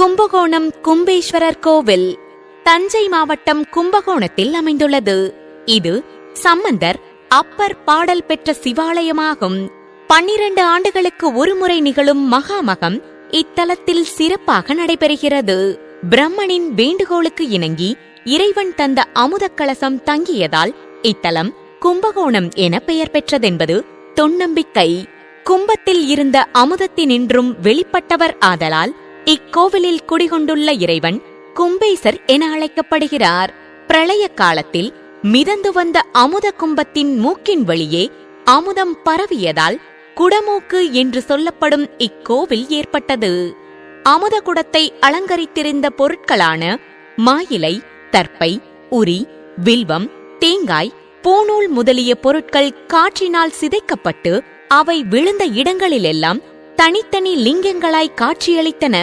கும்பகோணம் கும்பேஸ்வரர் கோவில் தஞ்சை மாவட்டம் கும்பகோணத்தில் அமைந்துள்ளது. இது சம்பந்தர் அப்பர் பாடல் பெற்ற சிவாலயமாகும். 12 ஆண்டுகளுக்கு ஒருமுறை நிகழும் மகாமகம் இத்தலத்தில் சிறப்பாக நடைபெறுகிறது. பிரம்மனின் வேண்டுகோளுக்கு இணங்கி இறைவன் தந்த அமுத கலசம் தங்கியதால் இத்தலம் கும்பகோணம் என பெயர் பெற்றதென்பது தொன்னம்பிக்கை. கும்பத்தில் இருந்த அமுதத்தினின்றும் வெளிப்பட்டவர் ஆதலால் இக்கோவிலில் குடிகொண்டுள்ள இறைவன் கும்பேசர் என அழைக்கப்படுகிறார். பிரளய காலத்தில் மிதந்து வந்த அமுத கும்பத்தின் மூக்கின் வழியே அமுதம் பரவியதால் குடமூக்கு என்று சொல்லப்படும் இக்கோவில் ஏற்பட்டது. அமுத குடத்தை அலங்கரித்திருந்த பொருட்களான மாயிலை, தர்ப்பை, உரி, வில்வம், தேங்காய், பூநூல் முதலிய பொருட்கள் காற்றினால் சிதைக்கப்பட்டு அவை விழுந்த இடங்களிலெல்லாம் தனித்தனி லிங்கங்களாய் காட்சியளித்தன.